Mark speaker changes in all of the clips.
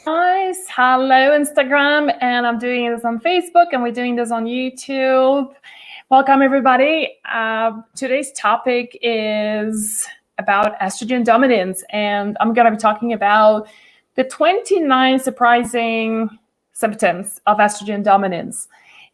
Speaker 1: Guys, hello Instagram, and I'm doing this on Facebook, and we're doing this on YouTube. Welcome everybody. Today's topic is about estrogen dominance, and I'm going to be talking about the 29 surprising symptoms of estrogen dominance.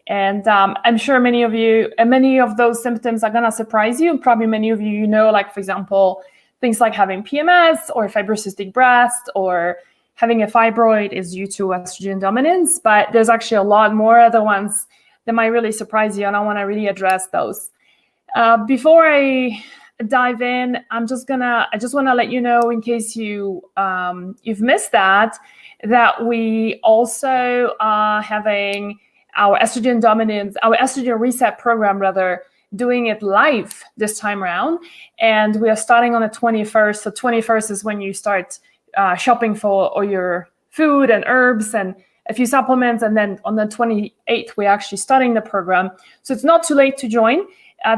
Speaker 1: And I'm sure many of those symptoms are going to surprise you. Probably many of you know, like for example, things like having PMS or fibrocystic breast or having a fibroid is due to estrogen dominance, but there's actually a lot more other ones that might really surprise you, and I want to really address those. Before I dive in, I just want to let you know, in case you've missed that we also are having our estrogen reset program, doing it live this time around, and we are starting on the 21st. So 21st is when you start shopping for all your food and herbs and a few supplements, and then on the 28th we're actually starting the program. So it's not too late to join.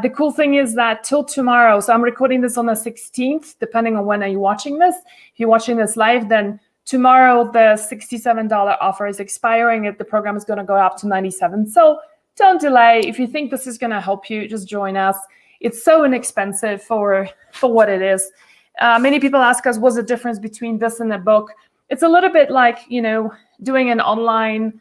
Speaker 1: The cool thing is that till tomorrow, so I'm recording this on the 16th, depending on when are you watching this. If you're watching this live, then tomorrow the $67 offer is expiring. The program is going to go up to $97. So don't delay. If you think this is going to help you, just join us. It's so inexpensive for what it is. Many people ask us, what's the difference between this and a book? It's a little bit like, doing an online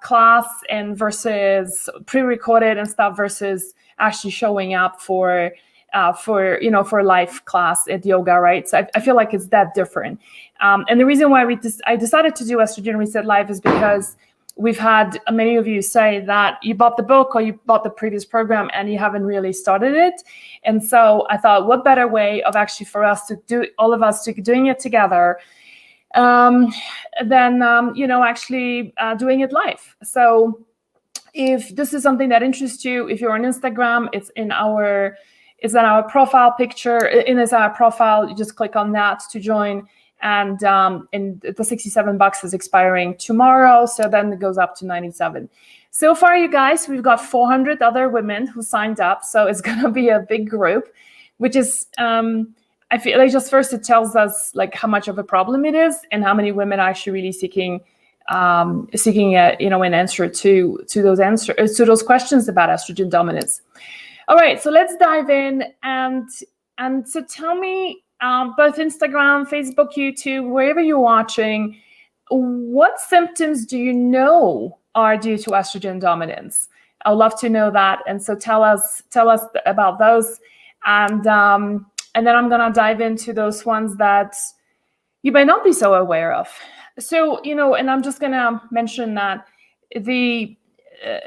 Speaker 1: class and versus pre-recorded and stuff versus actually showing up for a live class at yoga, right? So I feel like it's that different. And the reason why I decided to do Estrogen Reset Live is because we've had many of you say that you bought the book or you bought the previous program and you haven't really started it. And so I thought, what better way of actually for us to do, all of us to doing it together than, actually doing it live. So if this is something that interests you, if you're on Instagram, it's in our profile picture. It's our profile. You just click on that to join. And the $67 is expiring tomorrow, so then it goes up to $97. So far, you guys, we've got 400 other women who signed up, so it's going to be a big group, which is, I feel like just first it tells us like how much of a problem it is and how many women are actually really seeking an answer to those questions about estrogen dominance. All right, so let's dive in, and so tell me. Both Instagram, Facebook, YouTube, wherever you're watching, what symptoms do you know are due to estrogen dominance? I would love to know that, and so tell us about those, and then I'm gonna dive into those ones that you may not be so aware of. So and I'm just gonna mention that the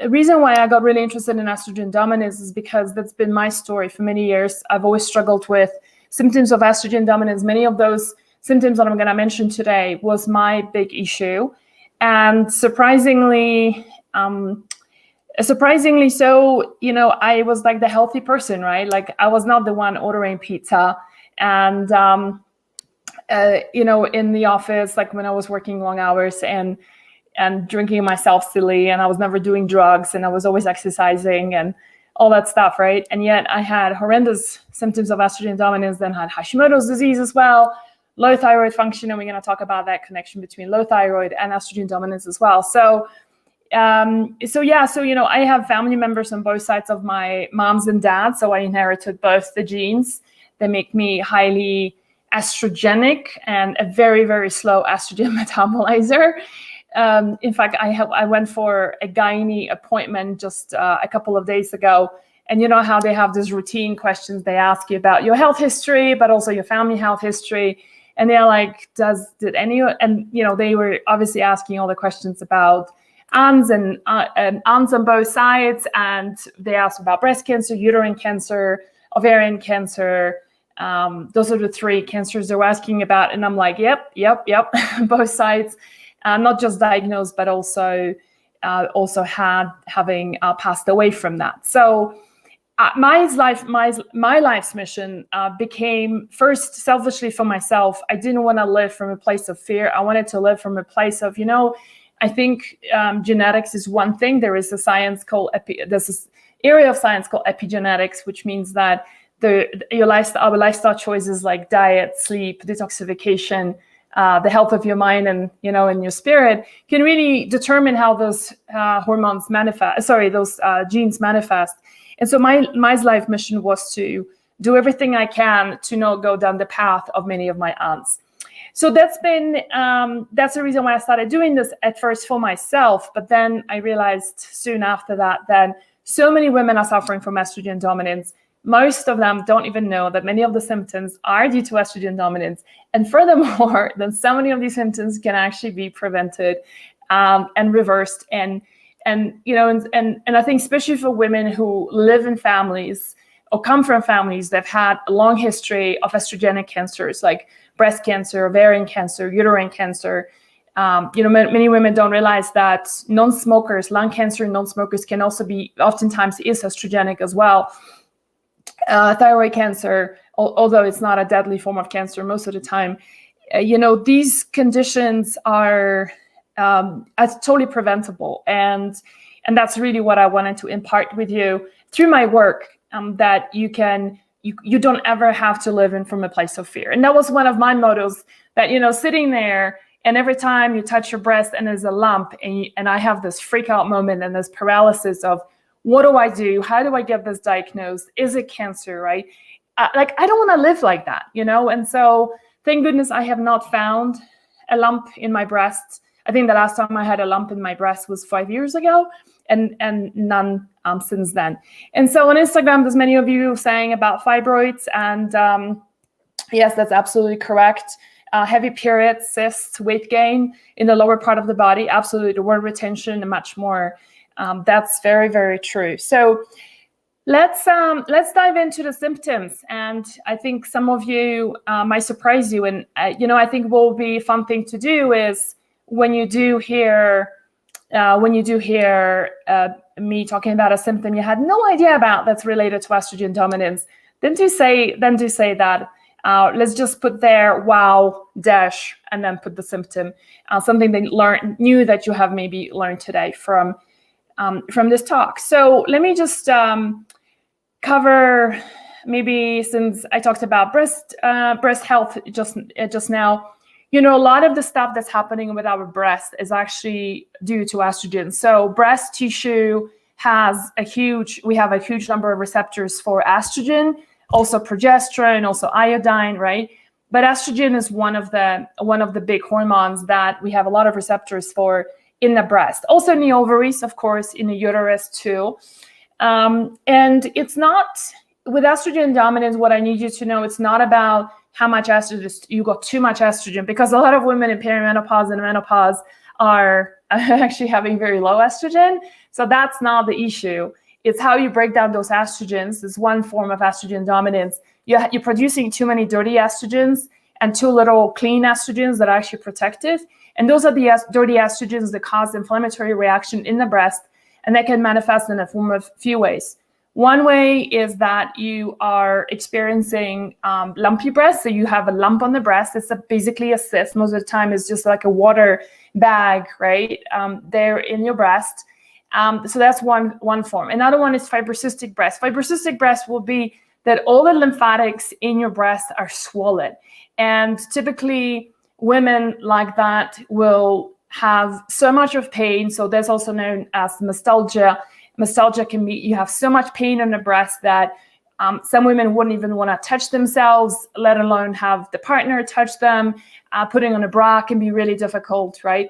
Speaker 1: reason why I got really interested in estrogen dominance is because that's been my story for many years. I've always struggled with symptoms of estrogen dominance. Many of those symptoms that I'm going to mention today was my big issue. And surprisingly so, I was like the healthy person, right? Like I was not the one ordering pizza and, in the office, like when I was working long hours and drinking myself silly, and I was never doing drugs, and I was always exercising and all that stuff, right? And yet I had horrendous symptoms of estrogen dominance, then had Hashimoto's disease as well, low thyroid function, and we're going to talk about that connection between low thyroid and estrogen dominance as well. So I have family members on both sides of my mom's and dad's, so I inherited both the genes. They make me highly estrogenic and a very, very slow estrogen metabolizer. In fact, I went for a gynae appointment just a couple of days ago, and you know how they have these routine questions they ask you about your health history, but also your family health history, and they're like, they were obviously asking all the questions about aunts and aunts on both sides, and they asked about breast cancer, uterine cancer, ovarian cancer. Those are the three cancers they were asking about, and I'm like, yep, both sides. Not just diagnosed, but also having passed away from that. So my life's mission became first selfishly for myself. I didn't want to live from a place of fear. I wanted to live from a place of, I think genetics is one thing. There is a science called there's this area of science called epigenetics, which means that our lifestyle choices like diet, sleep, detoxification, the health of your mind and, and your spirit, can really determine how those hormones manifest, those genes manifest. And so my life mission was to do everything I can to not go down the path of many of my aunts. So that's the reason why I started doing this at first for myself. But then I realized soon after that so many women are suffering from estrogen dominance. Most of them don't even know that many of the symptoms are due to estrogen dominance. And furthermore, that so many of these symptoms can actually be prevented and reversed. And I think especially for women who live in families or come from families that have had a long history of estrogenic cancers like breast cancer, ovarian cancer, uterine cancer. Many women don't realize that non-smokers, lung cancer in non-smokers can also be, oftentimes is estrogenic as well. Thyroid cancer, although it's not a deadly form of cancer most of the time, these conditions are totally preventable. And that's really what I wanted to impart with you through my work, that you don't ever have to live in from a place of fear. And that was one of my mottos, that, sitting there and every time you touch your breast and there's a lump and I have this freak out moment and this paralysis of, what do I do? How do I get this diagnosed? Is it cancer, right? I don't want to live like that, And so thank goodness I have not found a lump in my breast. I think the last time I had a lump in my breast was 5 years ago, and none since then. And so on Instagram, there's many of you saying about fibroids, and yes, that's absolutely correct. Heavy periods, cysts, weight gain in the lower part of the body, absolutely, the word retention and much more. That's very, very true. So let's dive into the symptoms. And I think some of you might surprise you. And, I think what will be a fun thing to do is when you do hear me talking about a symptom you had no idea about that's related to estrogen dominance, then do say that. Let's just put there wow dash and then put the symptom, something they knew that you have maybe learned today from this talk. So let me just cover, maybe since I talked about breast health just now, a lot of the stuff that's happening with our breast is actually due to estrogen. So breast tissue we have a huge number of receptors for estrogen, also progesterone, also iodine, right? But estrogen is one of the big hormones that we have a lot of receptors for in the breast, also in the ovaries, of course, in the uterus too. And it's not, with estrogen dominance, what I need you to know, it's not about how much estrogen, you got too much estrogen, because a lot of women in perimenopause and menopause are actually having very low estrogen. So that's not the issue. It's how you break down those estrogens. It's one form of estrogen dominance. You're producing too many dirty estrogens and too little clean estrogens that are actually protective. And those are the dirty estrogens that cause inflammatory reaction in the breast, and that can manifest in a form of few ways. One way is that you are experiencing lumpy breast. So you have a lump on the breast. It's basically a cyst. Most of the time it's just like a water bag, right, there in your breast. So that's one form. Another one is fibrocystic breast. Fibrocystic breast will be that all the lymphatics in your breast are swollen. And typically women like that will have so much of pain. So that's also known as mastalgia. Mastalgia can be, you have so much pain on the breast that some women wouldn't even want to touch themselves, let alone have the partner touch them. Putting on a bra can be really difficult, right?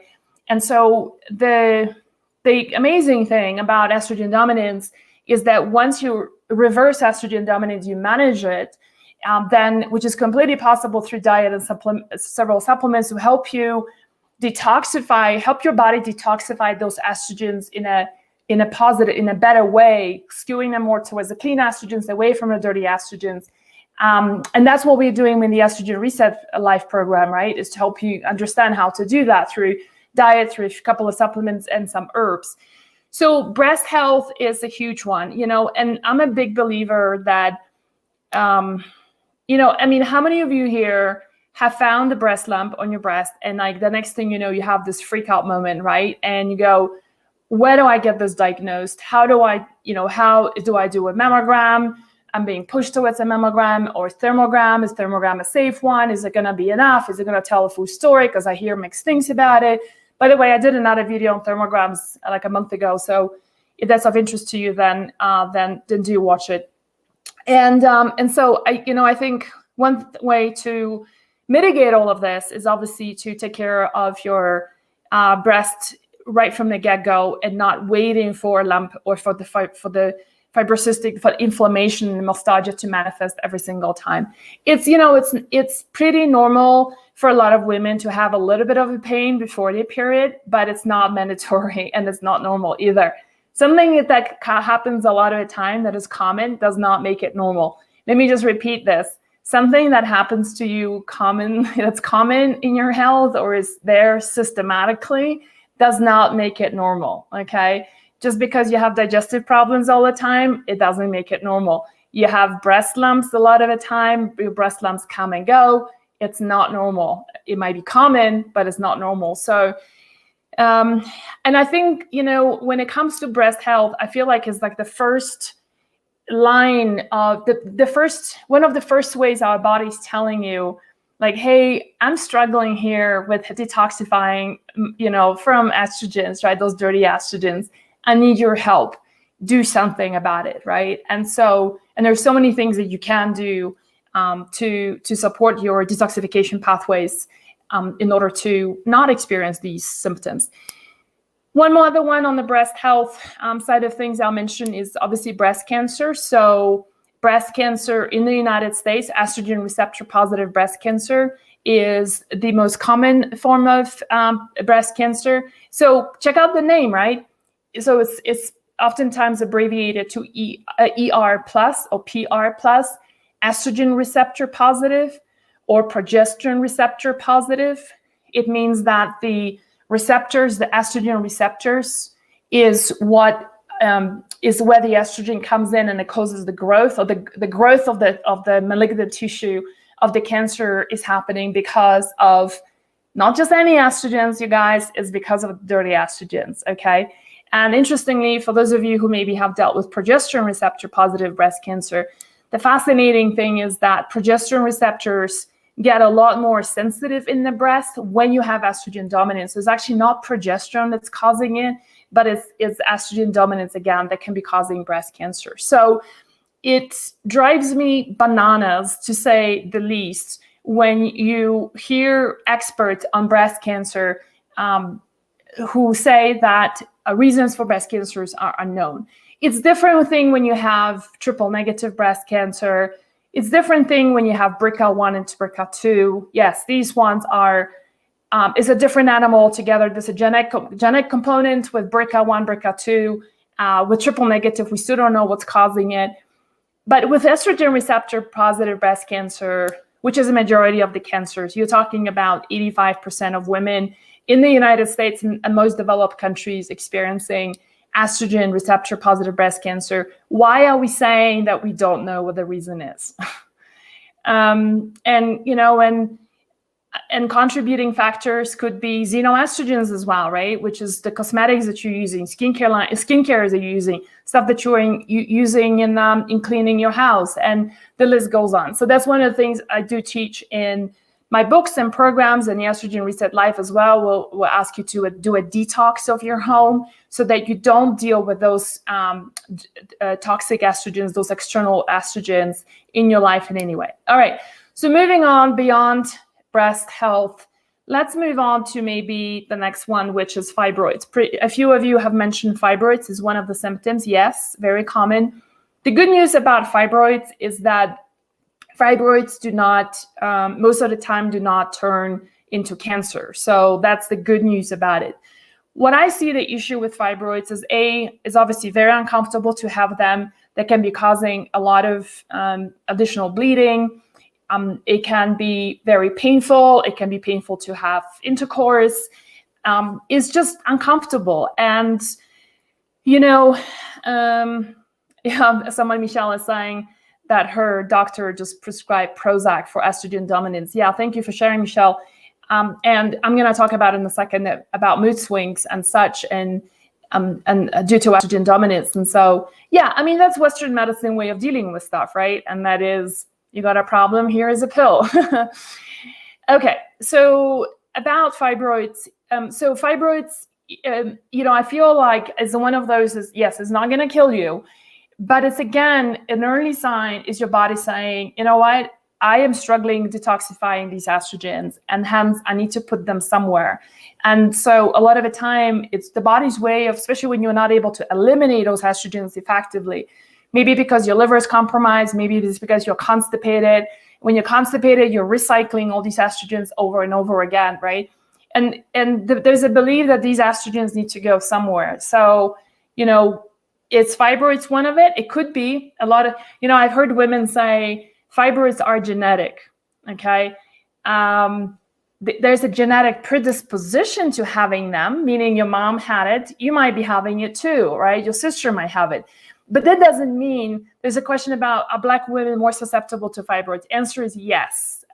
Speaker 1: And so the amazing thing about estrogen dominance is that once you reverse estrogen dominance, you manage it, then, which is completely possible through diet and several supplements to help you help your body detoxify those estrogens in a positive, in a better way, skewing them more towards the clean estrogens, away from the dirty estrogens. And that's what we're doing in the Estrogen Reset Life program, right? Is to help you understand how to do that through diet, through a couple of supplements and some herbs. So breast health is a huge one, and I'm a big believer that, how many of you here have found a breast lump on your breast, and like the next thing you know, you have this freak out moment, right? And you go, where do I get this diagnosed? How do I do a mammogram? I'm being pushed towards a mammogram or thermogram. Is thermogram a safe one? Is it going to be enough? Is it going to tell a full story? Because I hear mixed things about it. By the way, I did another video on thermograms like a month ago. So if that's of interest to you, then do watch it. And so I think one way to mitigate all of this is obviously to take care of your breast right from the get-go and not waiting for a lump or for the fibrocystic for inflammation and nostalgia to manifest every single time. It's pretty normal for a lot of women to have a little bit of a pain before their period, but it's not mandatory and it's not normal either. Something that happens a lot of the time that is common does not make it normal. Let me just repeat this. Something that happens to you that's common in your health or is there systematically does not make it normal, okay? Just because you have digestive problems all the time, it doesn't make it normal. You have breast lumps a lot of the time, your breast lumps come and go. It's not normal. It might be common, but it's not normal. So, and I think, when it comes to breast health, I feel like it's like the first line of one of the first ways our body's telling you, like, hey, I'm struggling here with detoxifying, from estrogens, right? Those dirty estrogens. I need your help. Do something about it, right? And there's so many things that you can do to support your detoxification pathways in order to not experience these symptoms. One more other one on the breast health side of things I'll mention is obviously breast cancer. So breast cancer in the United States, estrogen receptor positive breast cancer is the most common form of breast cancer. So check out the name, right? So it's oftentimes abbreviated to ER plus or PR plus, estrogen receptor positive or progesterone receptor positive. It means that the receptors, the estrogen receptors, is what is where the estrogen comes in and it causes the growth, or the growth of the malignant tissue of the cancer is happening because of not just any estrogens, you guys, is because of dirty estrogens, okay? And interestingly, for those of you who maybe have dealt with progesterone receptor positive breast cancer, the fascinating thing is that progesterone receptors get a lot more sensitive in the breast when you have estrogen dominance. So it's actually not progesterone that's causing it, but it's estrogen dominance again that can be causing breast cancer. So it drives me bananas, to say the least, when you hear experts on breast cancer who say that reasons for breast cancers are unknown. It's different thing when you have triple negative breast cancer. It's different thing when you have BRCA1 and BRCA2. Yes, these ones are, it's a different animal altogether. There's a genetic component with BRCA1, BRCA2. With triple negative, we still don't know what's causing it. But with estrogen receptor positive breast cancer, which is a majority of the cancers, you're talking about 85% of women in the United States and most developed countries experiencing estrogen receptor positive breast cancer. Why are we saying that we don't know what the reason is? And contributing factors could be xenoestrogens as well, right? Which is the cosmetics that you're using, skincare that you're using, stuff that you're using in cleaning your house, and the list goes on. So that's one of the things I do teach in my books and programs, and the Estrogen Reset Life as well will ask you to do a detox of your home so that you don't deal with those toxic estrogens, those external estrogens in your life in any way. All right, so moving on beyond breast health, let's move on to maybe the next one, which is fibroids. A few of you have mentioned fibroids as one of the symptoms. Yes, very common. The good news about fibroids is that fibroids do not, most of the time, do not turn into cancer. So that's the good news about it. What I see the issue with fibroids is it's obviously very uncomfortable to have them. That can be causing a lot of additional bleeding. It can be very painful. It can be painful to have intercourse. It's just uncomfortable. And, someone, Michelle, is saying that her doctor just prescribed Prozac for estrogen dominance. Yeah, thank you for sharing, Michelle. And I'm going to talk about in a second about mood swings and such. And and due to estrogen dominance. And so, yeah, I mean, that's Western medicine way of dealing with stuff, right? And that is, you got a problem, here is a pill. Okay, so about fibroids. So fibroids, I feel like is one of those is, yes, it's not going to kill you, but it's, again, an early sign is your body saying, you know what, I am struggling detoxifying these estrogens, and hence I need to put them somewhere. And so a lot of the time, it's the body's way of, especially when you're not able to eliminate those estrogens effectively, maybe because your liver is compromised, maybe it's because you're constipated. When you're constipated, you're recycling all these estrogens over and over again, right? And there's a belief that these estrogens need to go somewhere. So, it's fibroids one of it. It could be a lot of, I've heard women say fibroids are genetic, okay? There's a genetic predisposition to having them, meaning your mom had it, you might be having it too, right? Your sister might have it. But that doesn't mean, there's a question about, are Black women more susceptible to fibroids? Answer is yes.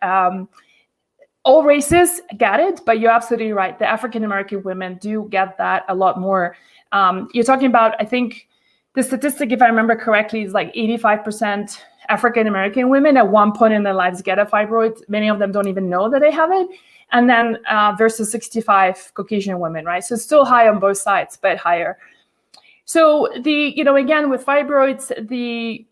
Speaker 1: All races get it, but you're absolutely right. The African-American women do get that a lot more. You're talking about, I think the statistic, if I remember correctly, is like 85% African-American women at one point in their lives get a fibroid. Many of them don't even know that they have it. And then versus 65 Caucasian women, right? So it's still high on both sides, but higher. So again, with fibroids, the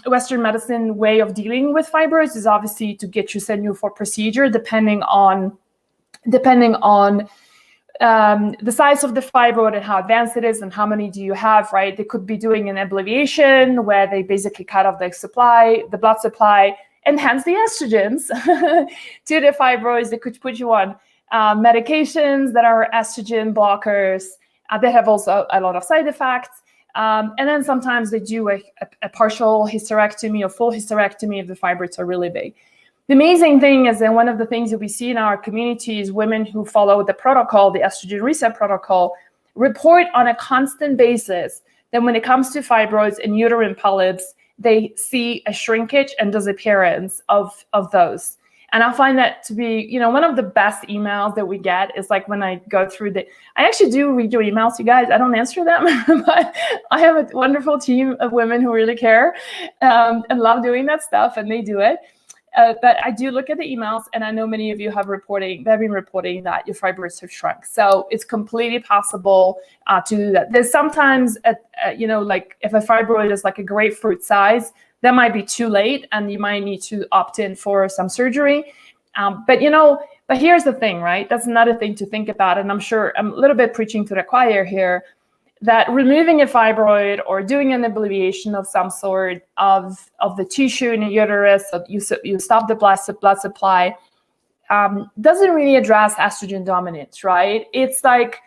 Speaker 1: Western medicine way of dealing with fibroids is obviously to get you sent you for procedure, depending on the size of the fibroid and how advanced it is and how many do you have, right? They could be doing an ablation where they basically cut off the blood supply, and hence the estrogens to the fibroids. They could put you on medications that are estrogen blockers. They have also a lot of side effects. And then sometimes they do a partial hysterectomy or full hysterectomy if the fibroids are really big. The amazing thing is that one of the things that we see in our community is women who follow the protocol, the estrogen reset protocol, report on a constant basis that when it comes to fibroids and uterine polyps, they see a shrinkage and disappearance of those. And I find that to be, one of the best emails that we get is like when I go through I actually do read your emails, you guys. I don't answer them, but I have a wonderful team of women who really care and love doing that stuff, and they do it. But I do look at the emails, and I know many of you have been reporting that your fibroids have shrunk. So it's completely possible to do that. There's sometimes, like if a fibroid is like a grapefruit size, that might be too late, and you might need to opt in for some surgery. But here's the thing, right? That's another thing to think about. And I'm sure I'm a little bit preaching to the choir here, that removing a fibroid or doing an ablation of some sort of the tissue in the uterus, you stop the blood supply, doesn't really address estrogen dominance, right? It's like,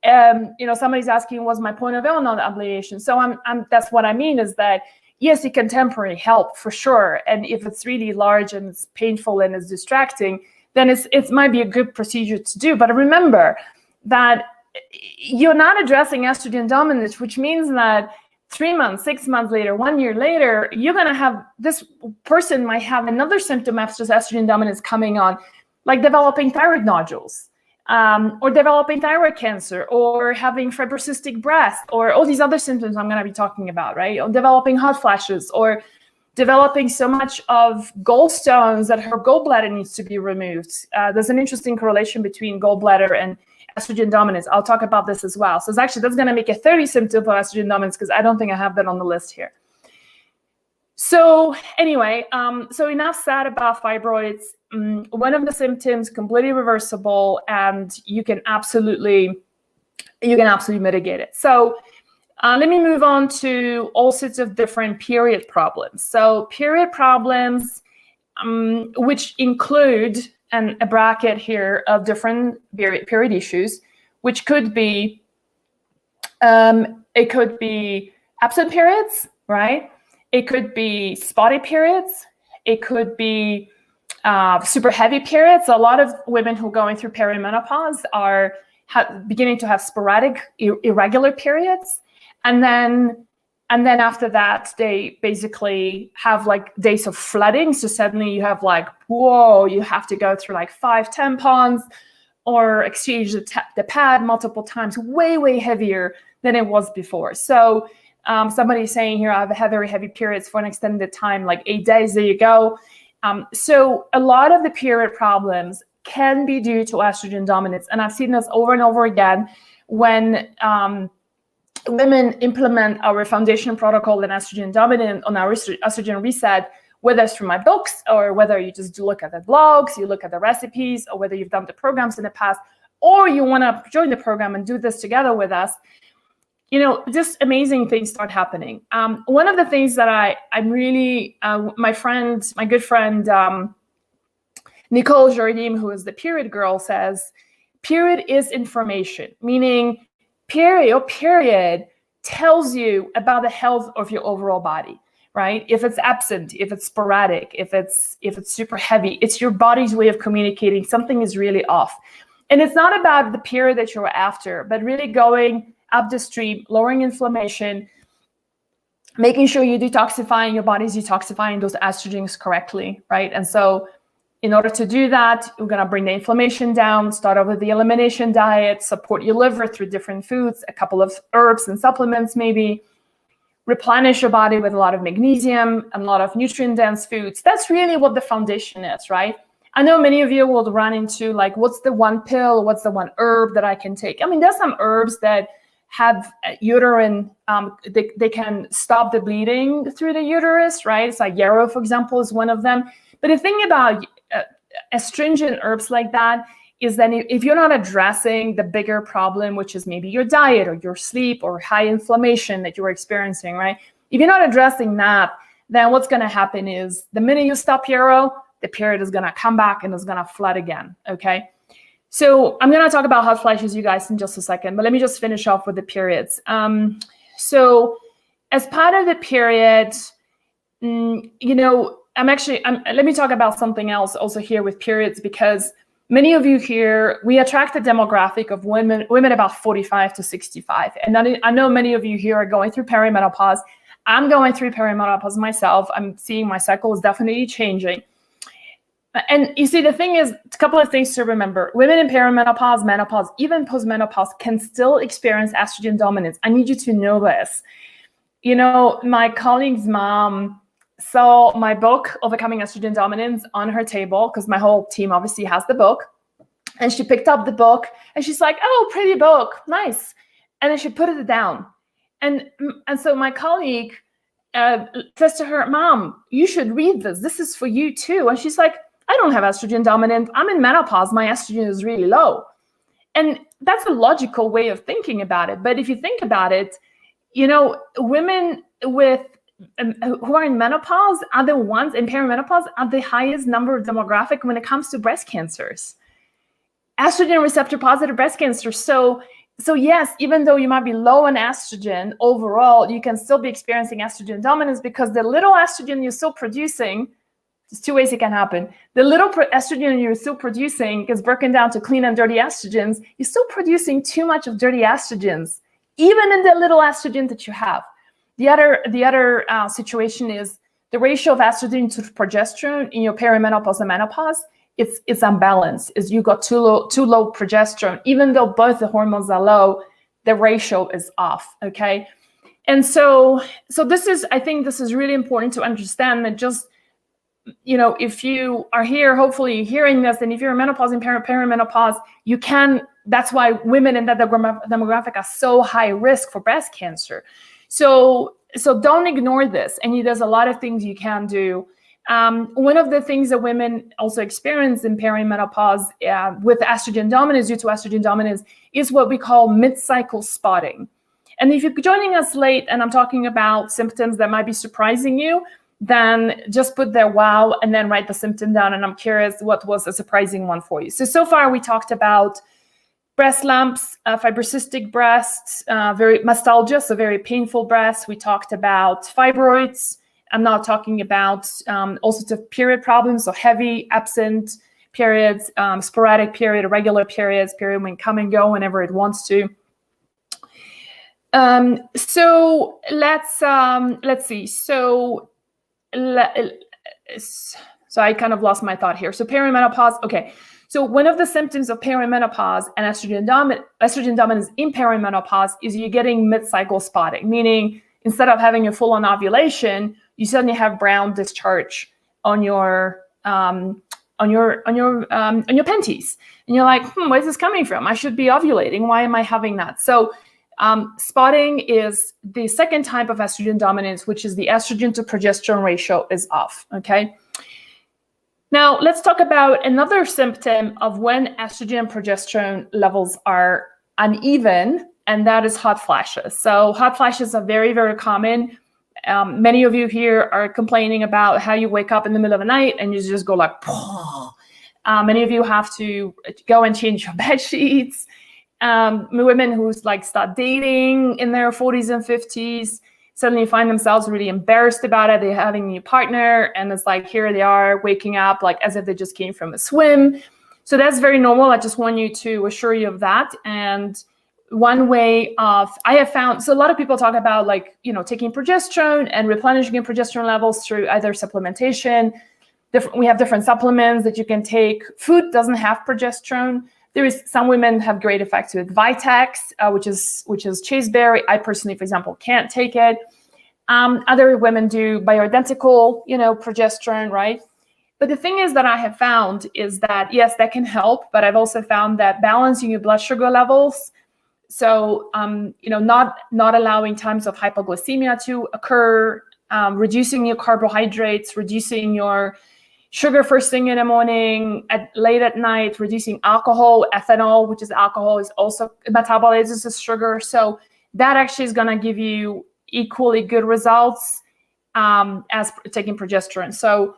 Speaker 1: somebody's asking, what's my point of view on the ablation? So that's what I mean is that, yes, it can temporarily help for sure. And if it's really large and it's painful and it's distracting, then it might be a good procedure to do. But remember that you're not addressing estrogen dominance, which means that 3 months, 6 months later, 1 year later, you're going to have, this person might have another symptom after estrogen dominance coming on, like developing thyroid nodules, or developing thyroid cancer, or having fibrocystic breast, or all these other symptoms I'm going to be talking about, right? Or developing hot flashes, or developing so much of gallstones that her gallbladder needs to be removed. There's an interesting correlation between gallbladder and estrogen dominance. I'll talk about this as well. So that's going to make a 30 symptom of estrogen dominance, because I don't think I have that on the list here. So anyway, so enough said about fibroids. One of the symptoms, completely reversible, and you can absolutely mitigate it. So let me move on to all sorts of different period problems. So period problems, which include a bracket here of different period issues, which could be, it could be absent periods, right? It could be spotty periods. It could be super heavy periods. A lot of women who are going through perimenopause are beginning to have sporadic, irregular periods. And then after that, they basically have like days of flooding. So suddenly you have like, whoa, you have to go through like 5 tampons, or exchange the pad multiple times, way heavier than it was before. So somebody's saying here, I've had very heavy periods for an extended time, like 8 days, there you go. So a lot of the period problems can be due to estrogen dominance. And I've seen this over and over again when women implement our foundation protocol in estrogen dominant on our estrogen reset, whether it's from my books or whether you just look at the blogs, you look at the recipes, or whether you've done the programs in the past, or you want to join the program and do this together with us, just amazing things start happening. One of the things that I'm really, my good friend, Nicole Jardim, who is the period girl, says, period is information, meaning period tells you about the health of your overall body, right? If it's absent, if it's sporadic, if it's super heavy, it's your body's way of communicating something is really off. And it's not about the period that you're after, but really going up the stream, lowering inflammation, making sure you're detoxifying, your body's detoxifying those estrogens correctly, right? And so in order to do that, we're going to bring the inflammation down, start off with the elimination diet, support your liver through different foods, a couple of herbs and supplements maybe, replenish your body with a lot of magnesium and a lot of nutrient-dense foods. That's really what the foundation is, right? I know many of you will run into like, what's the one pill, what's the one herb that I can take? I mean, there's some herbs that have uterine, they can stop the bleeding through the uterus, right? It's like yarrow, for example, is one of them. But the thing about astringent herbs like that is that if you're not addressing the bigger problem, which is maybe your diet or your sleep or high inflammation that you're experiencing, right? If you're not addressing that, then what's going to happen is the minute you stop yarrow, the period is going to come back and it's going to flood again, okay? So I'm going to talk about hot flashes, you guys, in just a second, but let me just finish off with the periods. So as part of the period, let me talk about something else also here with periods, because many of you here, we attract a demographic of women about 45 to 65. And I know many of you here are going through perimenopause. I'm going through perimenopause myself. I'm seeing my cycle is definitely changing. And you see, the thing is, a couple of things to remember. Women in perimenopause, menopause, even postmenopause can still experience estrogen dominance. I need you to know this. My colleague's mom saw my book, Overcoming Estrogen Dominance, on her table, because my whole team obviously has the book. And she picked up the book and she's like, oh, pretty book, nice. And then she put it down. And so my colleague says to her, Mom, you should read this. This is for you too. And she's like, I don't have estrogen dominant. I'm in menopause. My estrogen is really low. And that's a logical way of thinking about it. But if you think about it, women with who are in menopause are the ones in perimenopause are the highest number of demographic when it comes to breast cancers, estrogen receptor positive breast cancer. So yes, even though you might be low in estrogen overall, you can still be experiencing estrogen dominance because the little estrogen you're still producing, there's two ways it can happen. The little estrogen you're still producing is broken down to clean and dirty estrogens. You're still producing too much of dirty estrogens, even in the little estrogen that you have. The other situation is the ratio of estrogen to progesterone in your perimenopause and menopause. It's unbalanced. Is you got too low progesterone, even though both the hormones are low, the ratio is off. Okay, and so I think this is really important to understand that just if you are here, hopefully you're hearing this, and if you're in menopause and perimenopause, you can. That's why women in that demographic are so high risk for breast cancer. So don't ignore this. And there's a lot of things you can do. One of the things that women also experience in perimenopause with estrogen dominance, due to estrogen dominance, is what we call mid-cycle spotting. And if you're joining us late and I'm talking about symptoms that might be surprising you, then just put there wow and then write the symptom down. And I'm curious what was a surprising one for you. So far we talked about breast lumps, fibrocystic breasts, very mastalgia, so very painful breasts. We talked about fibroids. I'm now talking about all sorts of period problems, so heavy, absent periods, sporadic period, irregular periods, period when come and go whenever it wants to. So let's see. So I kind of lost my thought here. So perimenopause. Okay. So one of the symptoms of perimenopause and estrogen dominance in perimenopause is you're getting mid-cycle spotting, meaning instead of having a full-on ovulation, you suddenly have brown discharge on your panties, and you're like, where's this coming from? I should be ovulating. Why am I having that? So spotting is the second type of estrogen dominance, which is the estrogen to progesterone ratio is off. Okay. Now let's talk about another symptom of when estrogen and progesterone levels are uneven, and that is hot flashes. So hot flashes are very, very common. Many of you here are complaining about how you wake up in the middle of the night and you just go like, many of you have to go and change your bed sheets. Women who like start dating in their 40s and 50s suddenly find themselves really embarrassed about it. They're having a new partner, and it's like, here they are waking up like as if they just came from a swim. So that's very normal. I just want you to assure you of that. And one way of, I have found, so a lot of people talk about like, taking progesterone and replenishing your progesterone levels through either supplementation. We have different supplements that you can take. Food doesn't have progesterone. Some women have great effects with Vitex, which is chaseberry. I personally, for example, can't take it. Other women do bioidentical, progesterone, right? But the thing is that I have found is that, yes, that can help, but I've also found that balancing your blood sugar levels, so, not allowing times of hypoglycemia to occur, reducing your carbohydrates, reducing your sugar first thing in the morning, late at night, reducing alcohol, ethanol, which is alcohol, is also metabolizes as sugar. So that actually is going to give you equally good results as taking progesterone. So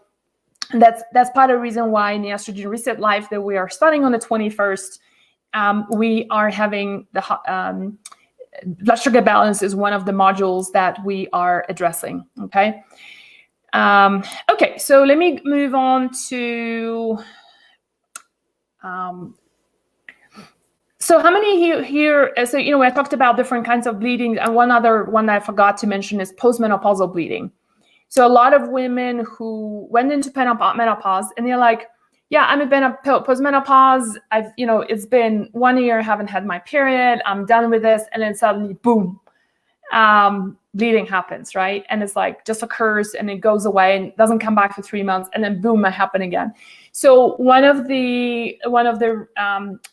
Speaker 1: that's part of the reason why in the Estrogen Reset Live that we are starting on the 21st, we are having the blood sugar balance is one of the modules that we are addressing. Okay. Okay, so let me move on to, so how many here, so, I talked about different kinds of bleeding, and one other one that I forgot to mention is postmenopausal bleeding. So a lot of women who went into menopause and they're like, yeah, I'm in postmenopause. It's been 1 year, I haven't had my period. I'm done with this. And then suddenly, boom, bleeding happens, right? And it's like just occurs and it goes away and doesn't come back for 3 months, and then boom, it happen again. So one of the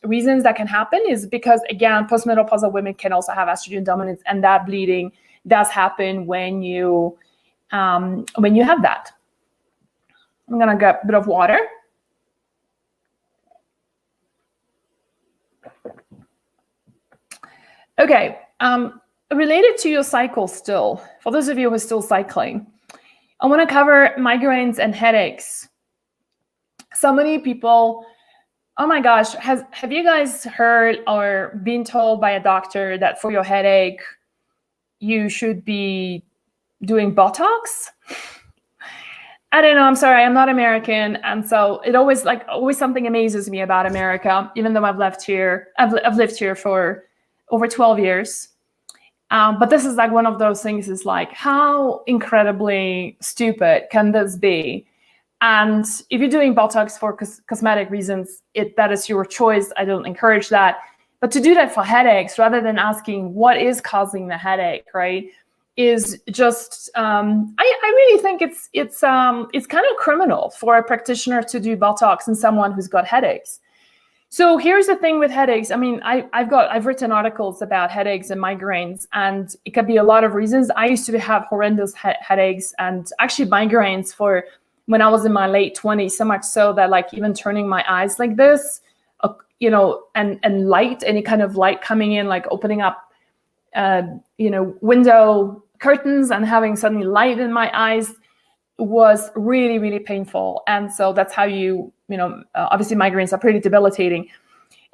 Speaker 1: reasons that can happen is because, again, postmenopausal women can also have estrogen dominance, and that bleeding does happen when you have that. I'm gonna get a bit of water. Okay. Related to your cycle still, for those of you who are still cycling, I want to cover migraines and headaches. So many people, oh my gosh, have you guys heard or been told by a doctor that for your headache, you should be doing Botox? I don't know, I'm sorry, I'm not American. And so it always something amazes me about America, even though I've lived here for over 12 years. But this is like one of those things, is like, how incredibly stupid can this be? And if you're doing Botox for cosmetic reasons, that is your choice. I don't encourage that. But to do that for headaches, rather than asking what is causing the headache, right, is just, I really think it's kind of criminal for a practitioner to do Botox in someone who's got headaches. So here's the thing with headaches. I mean, I've written articles about headaches and migraines, and it could be a lot of reasons. I used to have horrendous headaches and actually migraines for when I was in my late 20s, so much so that like even turning my eyes like this, and light, any kind of light coming in, like opening up, window curtains and having suddenly light in my eyes was really, really painful. And so that's how obviously migraines are pretty debilitating.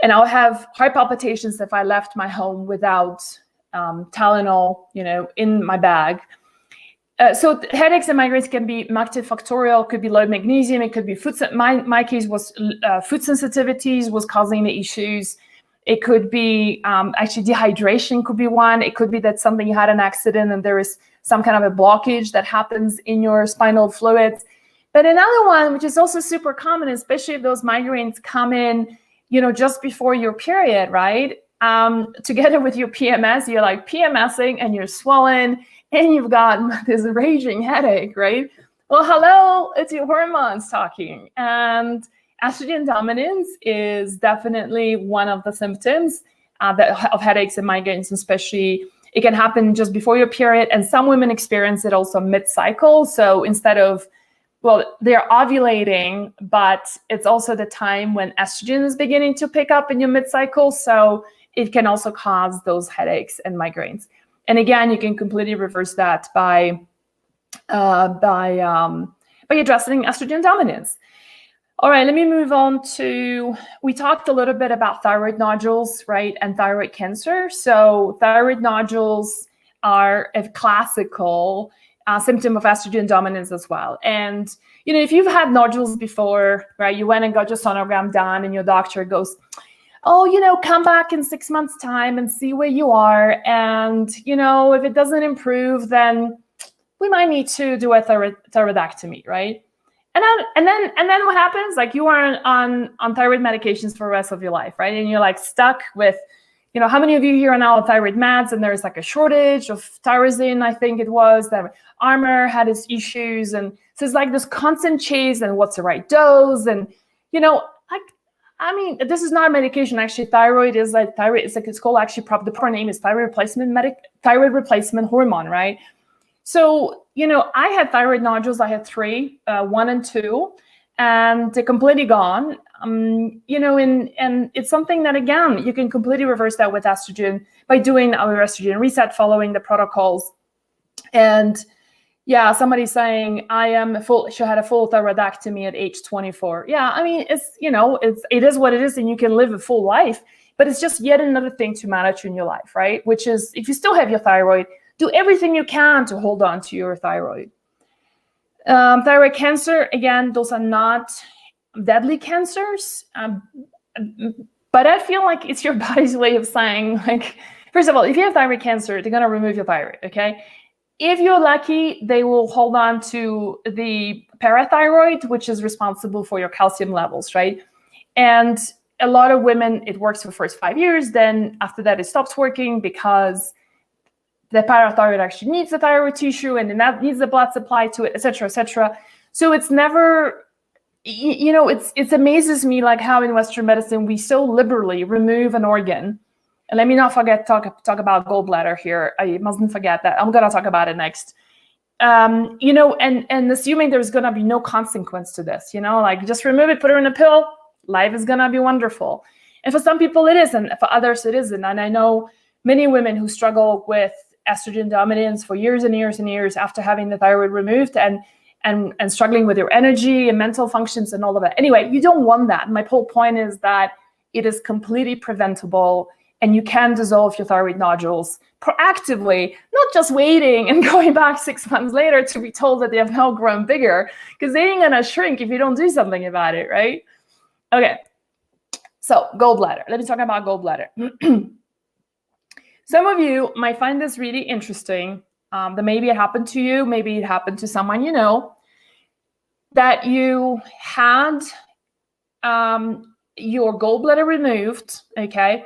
Speaker 1: And I'll have heart palpitations if I left my home without Tylenol, in my bag. So headaches and migraines can be multifactorial, could be low magnesium, it could be food. My case was food sensitivities was causing the issues. It could be actually dehydration could be one. It could be that something, you had an accident and there is some kind of a blockage that happens in your spinal fluids. But another one, which is also super common, especially if those migraines come in, just before your period, right? Together with your PMS, you're like PMSing and you're swollen and you've got this raging headache, right? Well, hello, it's your hormones talking. And estrogen dominance is definitely one of the symptoms of headaches and migraines, especially. It can happen just before your period, and some women experience it also mid-cycle. So instead of, they're ovulating, but it's also the time when estrogen is beginning to pick up in your mid-cycle. So it can also cause those headaches and migraines. And again, you can completely reverse that by addressing estrogen dominance. All right, let me move on to, we talked a little bit about thyroid nodules, right, and thyroid cancer. So thyroid nodules are a classical symptom of estrogen dominance as well. And, if you've had nodules before, right, you went and got your sonogram done and your doctor goes, oh, come back in 6 months' time and see where you are. And, if it doesn't improve, then we might need to do a thyroidectomy, right? And then what happens? Like, you are on thyroid medications for the rest of your life, right? And you're like stuck with, how many of you here are now on thyroid meds, and there's like a shortage of tyrosine, I think it was, that Armour had its issues. And so it's like this constant chase and what's the right dose. And, this is not a medication. Actually, thyroid is like it's called actually, the proper name is thyroid replacement hormone, right? So, I had thyroid nodules. I had 3, 1 and 2, and they're completely gone. And it's something that, again, you can completely reverse that with estrogen by doing our estrogen reset, following the protocols. And yeah, somebody's saying she had a full thyroidectomy at age 24. Yeah, it is what it is, and you can live a full life, but it's just yet another thing to manage in your life, right? Which is, if you still have your thyroid, do everything you can to hold on to your thyroid. Thyroid cancer, again, those are not deadly cancers, but I feel like it's your body's way of saying, like, first of all, if you have thyroid cancer, they're going to remove your thyroid, okay? If you're lucky, they will hold on to the parathyroid, which is responsible for your calcium levels, right? And a lot of women, it works for the first 5 years. Then after that, it stops working because the parathyroid actually needs the thyroid tissue, and then that needs the blood supply to it, et cetera, et cetera. So it's never, it amazes me, like, how in Western medicine we so liberally remove an organ. And let me not forget talk about gallbladder here. I mustn't forget that. I'm gonna talk about it next. And assuming there's gonna be no consequence to this, like, just remove it, put it in a pill, life is gonna be wonderful. And for some people it is, and for others it isn't. And I know many women who struggle with estrogen dominance for years and years and years after having the thyroid removed, and struggling with your energy and mental functions and all of that. Anyway, you don't want that. My whole point is that it is completely preventable, and you can dissolve your thyroid nodules proactively, not just waiting and going back 6 months later to be told that they have now grown bigger, because they ain't gonna shrink if you don't do something about it, right? Okay, so gallbladder. Let me talk about gallbladder. Some of you might find this really interesting, that maybe it happened to you, maybe it happened to someone you know, that you had your gallbladder removed, okay?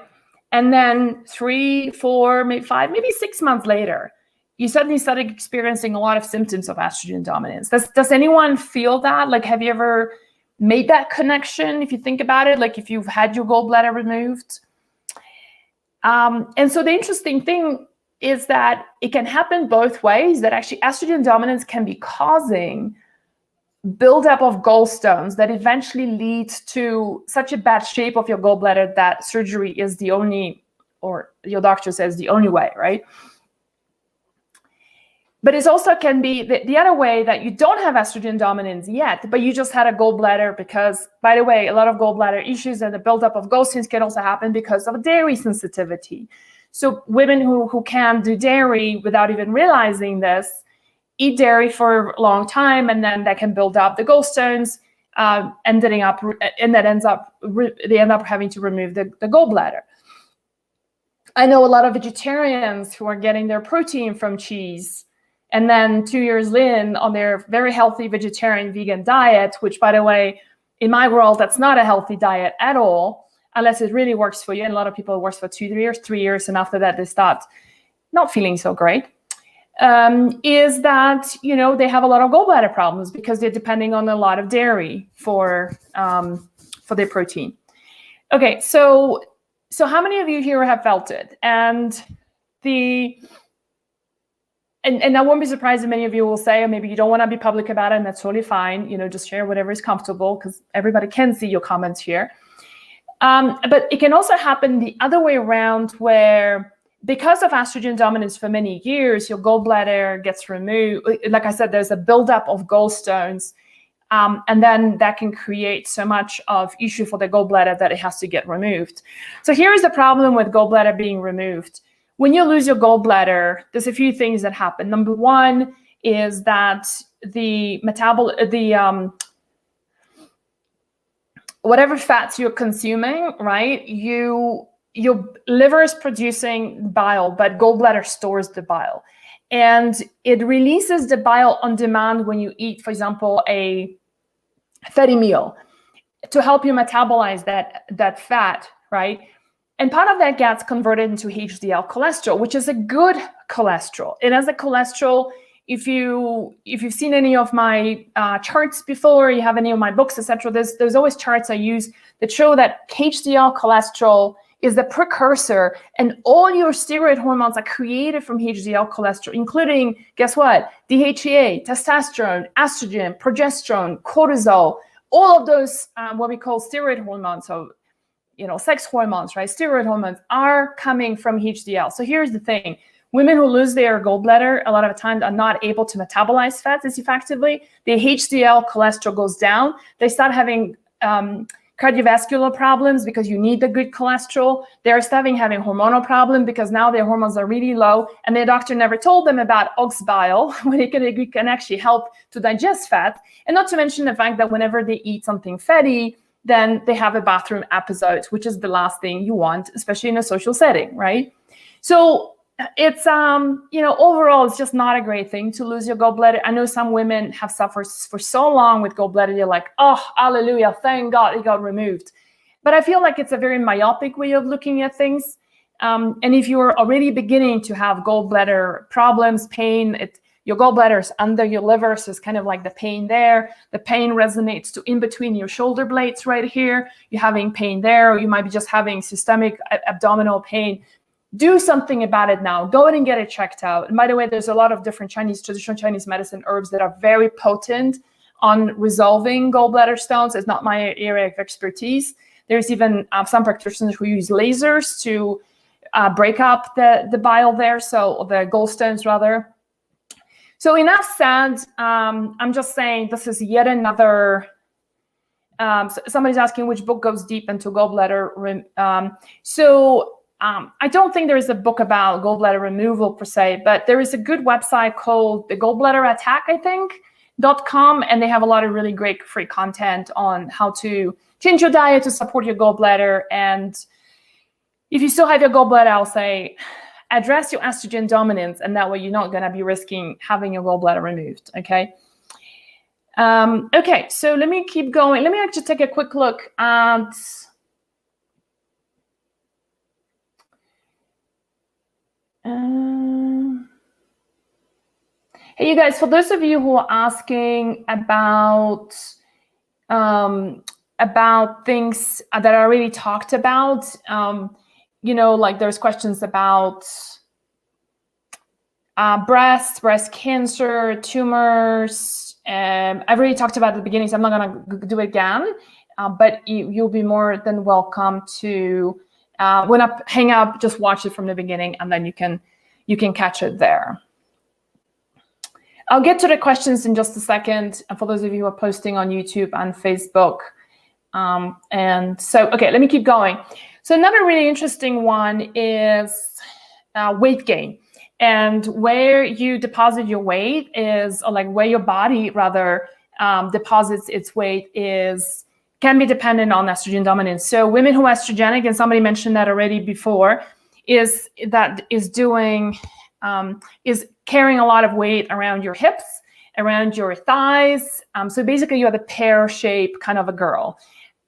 Speaker 1: And then 3, 4, maybe 5, maybe 6 months later, you suddenly started experiencing a lot of symptoms of estrogen dominance. Does anyone feel that? Like, have you ever made that connection, if you think about it, like if you've had your gallbladder removed? And so the interesting thing is that it can happen both ways, that actually estrogen dominance can be causing buildup of gallstones that eventually leads to such a bad shape of your gallbladder that surgery is the only, or your doctor says the only way, right? But it also can be the other way, that you don't have estrogen dominance yet, but you just had a gallbladder because, by the way, a lot of gallbladder issues and the buildup of gallstones can also happen because of dairy sensitivity. So women who can do dairy without even realizing this, eat dairy for a long time, and then that can build up the gallstones, and they end up having to remove the gallbladder. I know a lot of vegetarians who are getting their protein from cheese And then 2 years in on their very healthy vegetarian vegan diet, which, by the way, in my world, that's not a healthy diet at all, unless it really works for you. And a lot of people, it works for 2 years, 3 years, and after that, they start not feeling so great. Is that, they have a lot of gallbladder problems because they're depending on a lot of dairy for their protein. Okay, so how many of you here have felt it? And I won't be surprised if many of you will say, or maybe you don't want to be public about it, and that's totally fine. Just share whatever is comfortable, because everybody can see your comments here. But it can also happen the other way around, where because of estrogen dominance for many years, your gallbladder gets removed. Like I said, there's a buildup of gallstones, and then that can create so much of issue for the gallbladder that it has to get removed. So here is the problem with gallbladder being removed. When you lose your gallbladder, there's a few things that happen. Number one is that whatever fats you're consuming, right? Your liver is producing bile, but gallbladder stores the bile. And it releases the bile on demand when you eat, for example, a fatty meal to help you metabolize that fat, right? And part of that gets converted into HDL cholesterol, which is a good cholesterol. It has a cholesterol. If you've seen any of my charts before, you have any of my books, etc., there's always charts I use that show that HDL cholesterol is the precursor, and all your steroid hormones are created from HDL cholesterol, including, guess what? DHEA, testosterone, estrogen, progesterone, cortisol, all of those what we call steroid hormones. So, sex hormones, right? Steroid hormones are coming from HDL. So here's the thing. Women who lose their gallbladder a lot of the time are not able to metabolize fats as effectively. The HDL cholesterol goes down. They start having cardiovascular problems because you need the good cholesterol. They're starting having hormonal problems because now their hormones are really low, and their doctor never told them about ox bile, when it can actually help to digest fat. And not to mention the fact that whenever they eat something fatty, then they have a bathroom episode, which is the last thing you want, especially in a social setting, right? So it's, overall, it's just not a great thing to lose your gallbladder. I know some women have suffered for so long with gallbladder, they're like, oh, hallelujah, thank God it got removed. But I feel like it's a very myopic way of looking at things. And if you're already beginning to have gallbladder problems, pain, your gallbladder is under your liver, so it's kind of like the pain there. The pain resonates to in between your shoulder blades right here. You're having pain there, or you might be just having systemic abdominal pain. Do something about it now. Go ahead and get it checked out. And by the way, there's a lot of different traditional Chinese medicine herbs that are very potent on resolving gallbladder stones. It's not my area of expertise. There's even some practitioners who use lasers to break up the bile there, so the gallstones rather. So enough said. I'm just saying this is yet another. Somebody's asking which book goes deep into gallbladder. I don't think there is a book about gallbladder removal per se, but there is a good website called the Gallbladder Attack, I think, .com, and they have a lot of really great free content on how to change your diet to support your gallbladder. And if you still have your gallbladder, I'll say, address your estrogen dominance, and that way you're not going to be risking having your gallbladder removed, okay? Okay, so let me keep going. Let me actually take a quick look at hey, you guys, for those of you who are asking about things that I already talked about, like there's questions about breast cancer, tumors. I've already talked about it at the beginning, so I'm not going to do it again. But you'll be more than welcome to, when I hang up, just watch it from the beginning, and then you can catch it there. I'll get to the questions in just a second, for those of you who are posting on YouTube and Facebook. And so, okay, let me keep going. So another really interesting one is weight gain. And where you deposit your weight is, or like where your body rather deposits its weight can be dependent on estrogen dominance. So women who are estrogenic, and somebody mentioned that already before, is carrying a lot of weight around your hips, around your thighs. So basically you're the pear shape kind of a girl.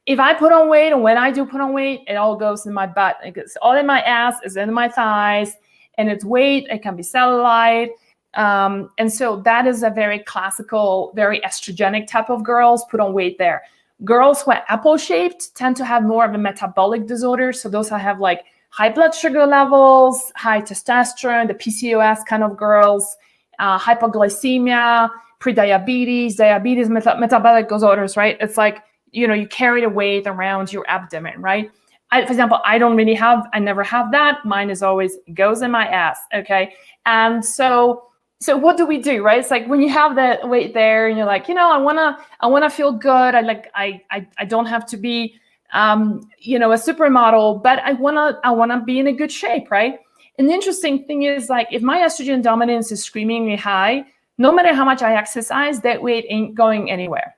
Speaker 1: If I put on weight, and when I do put on weight, it all goes in my butt. It's all in my ass, it's in my thighs, and it's weight, it can be cellulite. And so that is a very classical, very estrogenic type of girls put on weight there. Girls who are apple-shaped tend to have more of a metabolic disorder. So those that have like high blood sugar levels, high testosterone, the PCOS kind of girls, hypoglycemia, prediabetes, diabetes, metabolic disorders, right? It's like, you carry the weight around your abdomen, right? For example, I never have that. Mine is always goes in my ass, okay? And so what do we do, right? It's like when you have that weight there and you're like, I wanna feel good. I don't have to be, a supermodel, but I wanna be in a good shape, right? And the interesting thing is, like, if my estrogen dominance is screamingly high, no matter how much I exercise, that weight ain't going anywhere.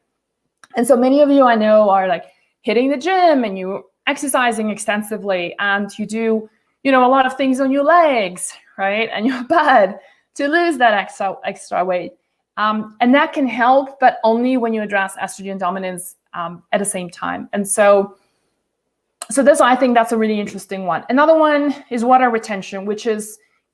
Speaker 1: And so many of you I know are like hitting the gym and you exercising extensively and you do, a lot of things on your legs, right? And your butt to lose that extra weight. And that can help, but only when you address estrogen dominance at the same time. And so I think that's a really interesting one. Another one is water retention, which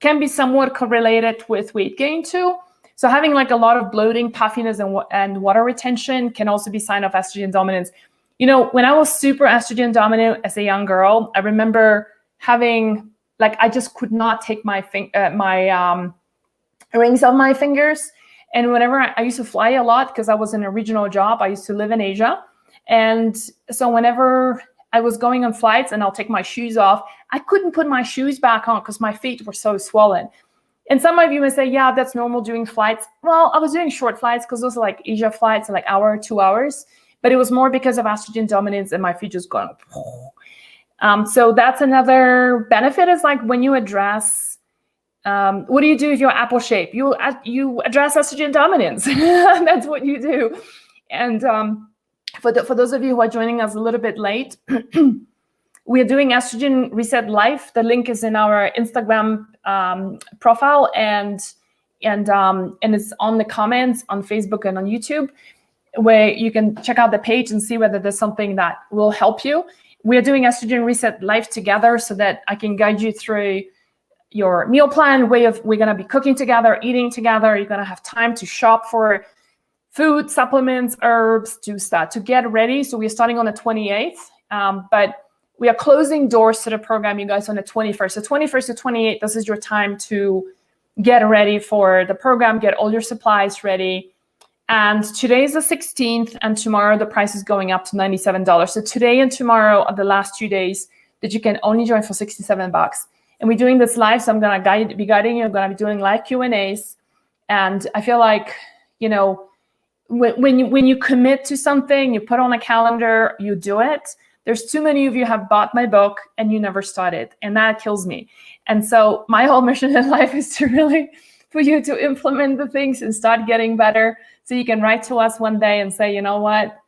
Speaker 1: can be somewhat correlated with weight gain too. So having like a lot of bloating, puffiness, and water retention can also be a sign of estrogen dominance. When I was super estrogen dominant as a young girl, I remember having, like, I just could not take my rings of my fingers. And whenever I used to fly a lot because I was in a regional job, I used to live in Asia. And so whenever I was going on flights and I'll take my shoes off, I couldn't put my shoes back on because my feet were so swollen. And some of you may say, yeah, that's normal doing flights. Well, I was doing short flights because those are like Asia flights, like hour, 2 hours. But it was more because of estrogen dominance and my feet just going. So that's another benefit, is like when you address, what do you do if you're apple shape? You address estrogen dominance. That's what you do. And for those of you who are joining us a little bit late, we are doing Estrogen Reset Live. The link is in our Instagram profile, and it's on the comments on Facebook and on YouTube, where you can check out the page and see whether there's something that will help you. We are doing Estrogen Reset Live together so that I can guide you through your meal plan. We're gonna be cooking together, eating together. You're gonna have time to shop for food, supplements, herbs, to start to get ready. So we're starting on the 28th, but we are closing doors to the program, you guys, on the 21st. So 21st to 28th, this is your time to get ready for the program, get all your supplies ready. And today is the 16th, and tomorrow the price is going up to $97. So today and tomorrow are the last 2 days that you can only join for $67. And we're doing this live, so I'm gonna be guiding you. I'm gonna be doing live Q&As. And I feel like, when you commit to something, you put on a calendar, you do it. There's too many of you have bought my book and you never started, and that kills me. And so my whole mission in life is to really, for you to implement the things and start getting better, so you can write to us one day and say, you know what,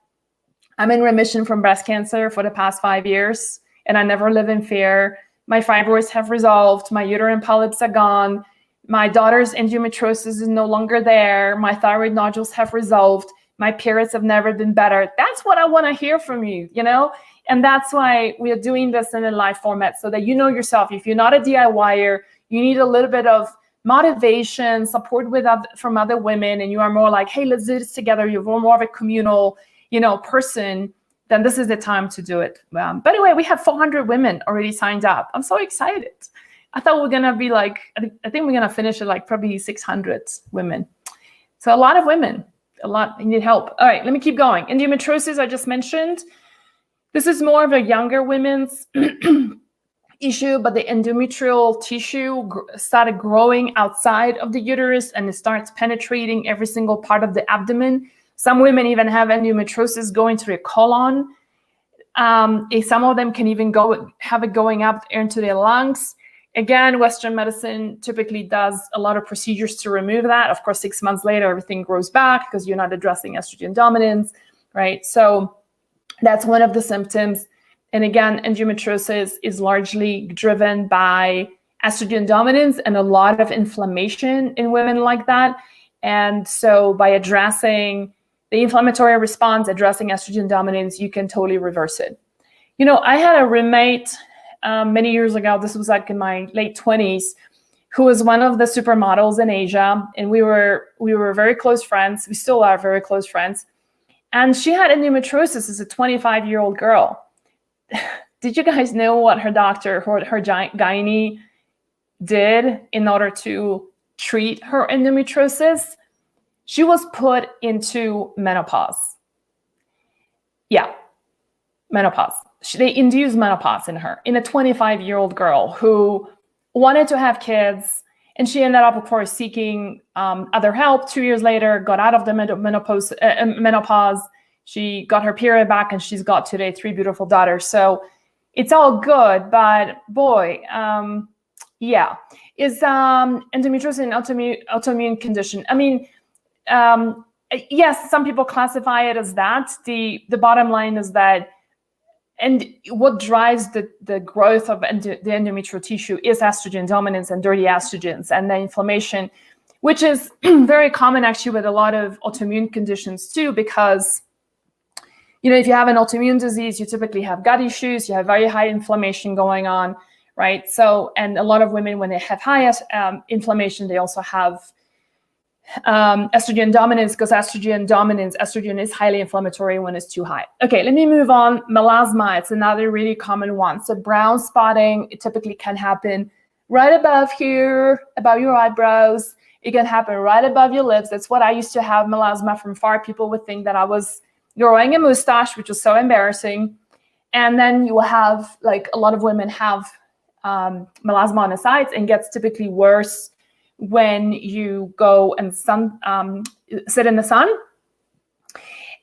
Speaker 1: I'm in remission from breast cancer for the past 5 years, and I never live in fear. My fibroids have resolved, my uterine polyps are gone, my daughter's endometriosis is no longer there, my thyroid nodules have resolved, my periods have never been better. That's what I want to hear from you, And that's why we are doing this in a live format, so that you know yourself. If you're not a DIYer, you need a little bit of motivation, support from other women, and you are more like, hey, let's do this together. You're more of a communal, person, then this is the time to do it. By the way, we have 400 women already signed up. I'm so excited. I thought we're going to be like, I think we're going to finish at like probably 600 women. So a lot of women, you need help. All right, let me keep going. Endometriosis, I just mentioned. This is more of a younger women's issue, but the endometrial tissue started growing outside of the uterus, and it starts penetrating every single part of the abdomen. Some women even have endometriosis going to their colon. Some of them can even have it going up into their lungs. Again, Western medicine typically does a lot of procedures to remove that. Of course, 6 months later, everything grows back because you're not addressing estrogen dominance, right? So that's one of the symptoms. And again, endometriosis is largely driven by estrogen dominance and a lot of inflammation in women like that. And so by addressing the inflammatory response, addressing estrogen dominance, you can totally reverse it. You know, I had a roommate many years ago, this was like in my late 20s, who was one of the supermodels in Asia. And we were very close friends. We still are very close friends. And she had endometriosis as a 25-year-old girl. Did you guys know what her doctor, her gynae did in order to treat her endometriosis? She was put into menopause. Yeah, menopause. They induced menopause in her, in a 25-year-old girl who wanted to have kids, and she ended up, of course, seeking other help. 2 years later, got out of the menopause. She got her period back, and she's got today 3 beautiful daughters. So it's all good, but boy, yeah. Is endometriosis an autoimmune condition? I mean, yes, some people classify it as that. The bottom line is that, and what drives the growth of the endometrial tissue is estrogen dominance and dirty estrogens and the inflammation, which is very common actually with a lot of autoimmune conditions too, because, you know, if you have an autoimmune disease, you typically have gut issues, you have very high inflammation going on, right? So, and a lot of women, when they have high inflammation, they also have estrogen dominance, because estrogen is highly inflammatory when it's too high. Okay, let me move on. Melasma, it's another really common one. So brown spotting, it typically can happen right above here, above your eyebrows. It can happen right above your lips. That's what I used to have melasma from far. People would think that I was growing a mustache, which was so embarrassing. And then you will have, like a lot of women have melasma on the sides, and gets typically worse when you go and sit in the sun.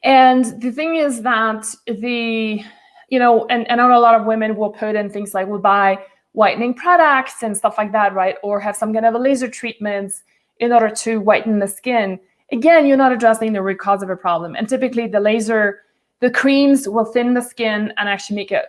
Speaker 1: And the thing is that you know, and I know a lot of women will put in things like, will buy whitening products and stuff like that, right? Or have some kind of a laser treatments in order to whiten the skin. Again, you're not addressing the root cause of a problem. And typically the creams will thin the skin and actually make it,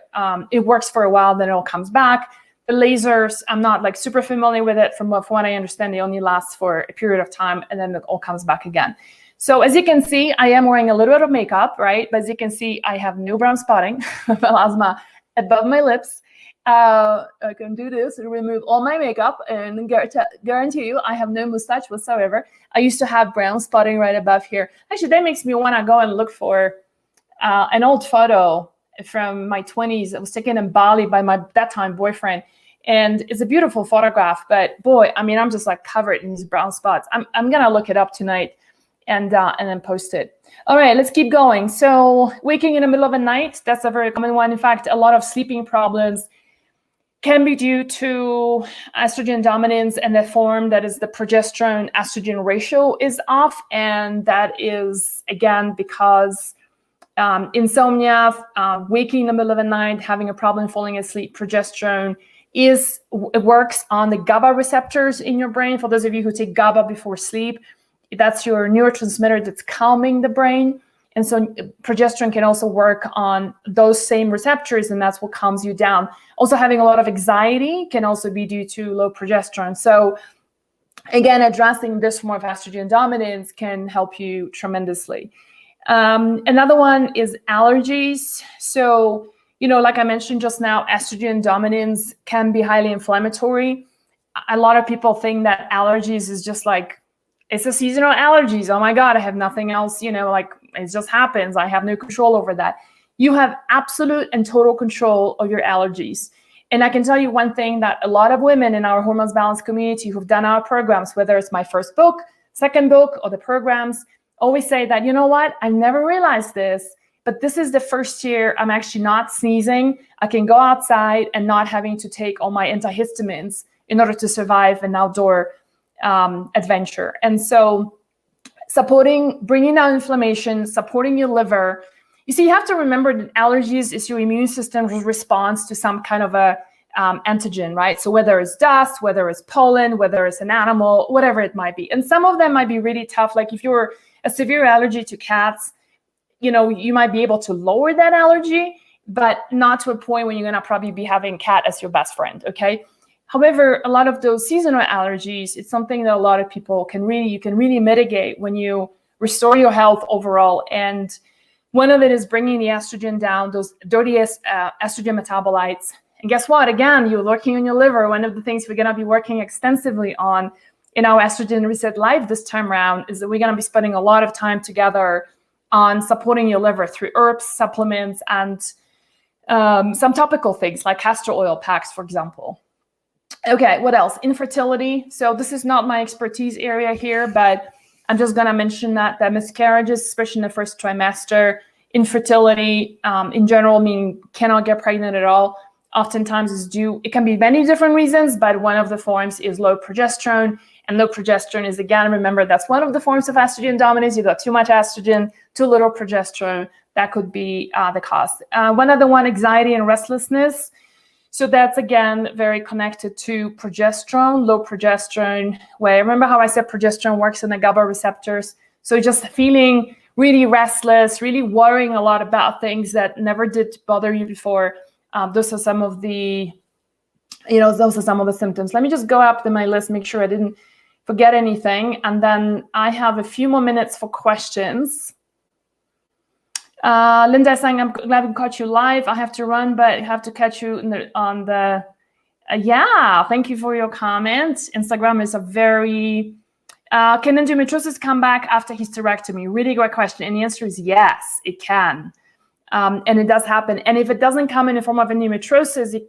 Speaker 1: it works for a while, then it all comes back. The lasers, I'm not like super familiar with it. From what I understand, they only last for a period of time, and then it all comes back again. So as you can see, I am wearing a little bit of makeup, right? But as you can see, I have no brown spotting, melasma above my lips. I can do this and remove all my makeup and guarantee you I have no mustache whatsoever. I used to have brown spotting right above here. Actually, that makes me want to go and look for an old photo from my 20s. I was taken in Bali by my that time boyfriend. And it's a beautiful photograph, but boy, I mean, I'm just like covered in these brown spots. I'm gonna look it up tonight and then post it. All right, let's keep going. So waking in the middle of the night, that's a very common one. In fact, a lot of sleeping problems can be due to estrogen dominance, and the form that is the progesterone estrogen ratio is off. And that is, again, because insomnia, waking in the middle of the night, having a problem falling asleep, progesterone it works on the GABA receptors in your brain. For those of you who take GABA before sleep, that's your neurotransmitter that's calming the brain. And so progesterone can also work on those same receptors, and that's what calms you down. Also, having a lot of anxiety can also be due to low progesterone. So again, addressing this form of estrogen dominance can help you tremendously. Another one is allergies. So, you know, like I mentioned just now, estrogen dominance can be highly inflammatory. A lot of people think that allergies is just like, it's a seasonal allergies. Oh my God, I have nothing else, you know, like it just happens. I have no control over that. You have absolute and total control of your allergies. And I can tell you one thing, that a lot of women in our Hormones Balance community who've done our programs, whether it's my first book, second book, or the programs, always say that, you know what, I never realized this, but this is the first year I'm actually not sneezing. I can go outside and not having to take all my antihistamines in order to survive an outdoor adventure. And so bringing down inflammation, supporting your liver. You see, you have to remember that allergies is your immune system's response to some kind of a antigen, right? So whether it's dust, whether it's pollen, whether it's an animal, whatever it might be. And some of them might be really tough. Like if you're a severe allergy to cats, you know, you might be able to lower that allergy, but not to a point when you're going to probably be having cat as your best friend, okay? However, a lot of those seasonal allergies, it's something that a lot of people you can really mitigate when you restore your health overall. And one of it is bringing the estrogen down, those dirtiest estrogen metabolites. And guess what? Again, you're working on your liver. One of the things we're going to be working extensively on in our Estrogen Reset Live this time around is that we're going to be spending a lot of time together on supporting your liver through herbs, supplements, and some topical things like castor oil packs, for example. Okay, what else? Infertility. So this is not my expertise area here, but I'm just going to mention that miscarriages, especially in the first trimester, infertility in general, meaning cannot get pregnant at all, oftentimes is due, it can be many different reasons, but one of the forms is low progesterone. And low progesterone is, again, remember, that's one of the forms of estrogen dominance. You got too much estrogen, too little progesterone. That could be the cause. One other one, anxiety and restlessness. So that's, again, very connected to progesterone, low progesterone, where remember how I said progesterone works in the GABA receptors? So just feeling really restless, really worrying a lot about things that never did bother you before. Those are some of the, those are some of the symptoms. Let me just go up to my list, make sure I didn't forget anything. And then I have a few more minutes for questions. Linda is saying, I'm glad we caught you live. I have to run, but I have to catch you yeah, thank you for your comment. Instagram is a very, can endometriosis come back after hysterectomy? Really great question. And the answer is yes, it can. And it does happen. And if it doesn't come in the form of endometriosis,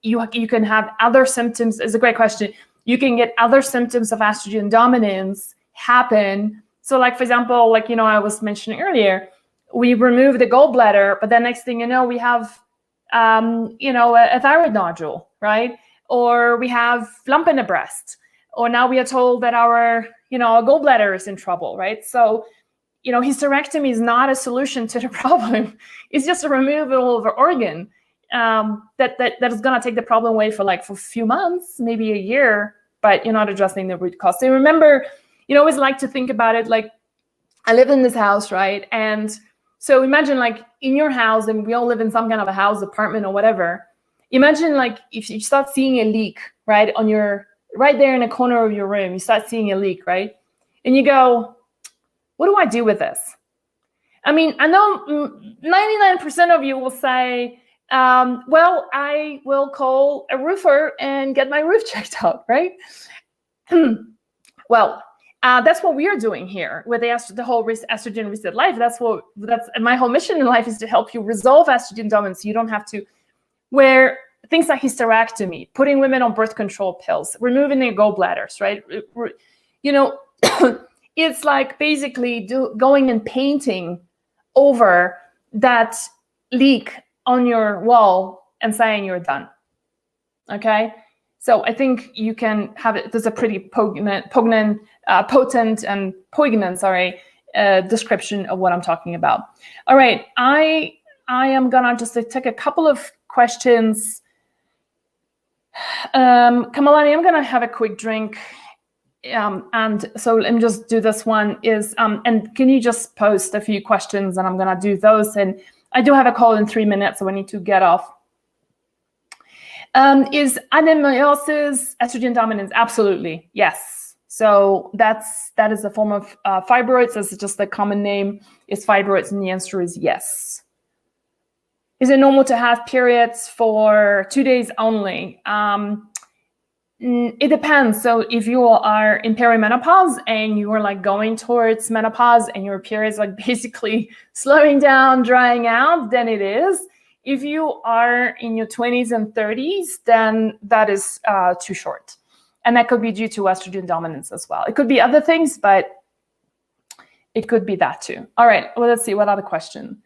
Speaker 1: you can have other symptoms. It's a great question. You can get other symptoms of estrogen dominance happen. So like, for example, like, I was mentioning earlier, we remove the gallbladder, but then next thing you know, we have, a thyroid nodule, right? Or we have lump in the breast, or now we are told that our gallbladder is in trouble, right? So, hysterectomy is not a solution to the problem. It's just a removal of an organ that is going to take the problem away for a few months, maybe a year, but you're not addressing the root cause. So remember, always like to think about it like, I live in this house, right? And so imagine in your house, and we all live in some kind of a house, apartment, or whatever. Imagine if you start seeing a leak, right, right there in the corner of your room, you start seeing a leak, right? And you go, what do I do with this? I mean, I know 99% of you will say, well, I will call a roofer and get my roof checked out, right? Well, that's what we are doing here with the whole Estrogen Reset Life. That's my whole mission in life, is to help you resolve estrogen dominance. You don't have to wear things like hysterectomy, putting women on birth control pills, removing their gallbladders, right? It's like basically going and painting over that leak on your wall and saying you're done. Okay? So I think you can have it. There's a pretty potent description of what I'm talking about. All right, I am gonna just take a couple of questions. Kamalani, I'm gonna have a quick drink, and so let me just do this one. And can you just post a few questions, and I'm gonna do those. And I do have a call in 3 minutes, so I need to get off. Is adenomyosis estrogen dominance? Absolutely, yes. So that is a form of fibroids. That's just the common name is fibroids, and the answer is yes. Is it normal to have periods for 2 days only? It depends. So if you are in perimenopause and you are going towards menopause and your periods basically slowing down, drying out, then it is. If you are in your 20s and 30s, then that is too short. And that could be due to estrogen dominance as well. It could be other things, but it could be that too. All right, well, let's see, what other question?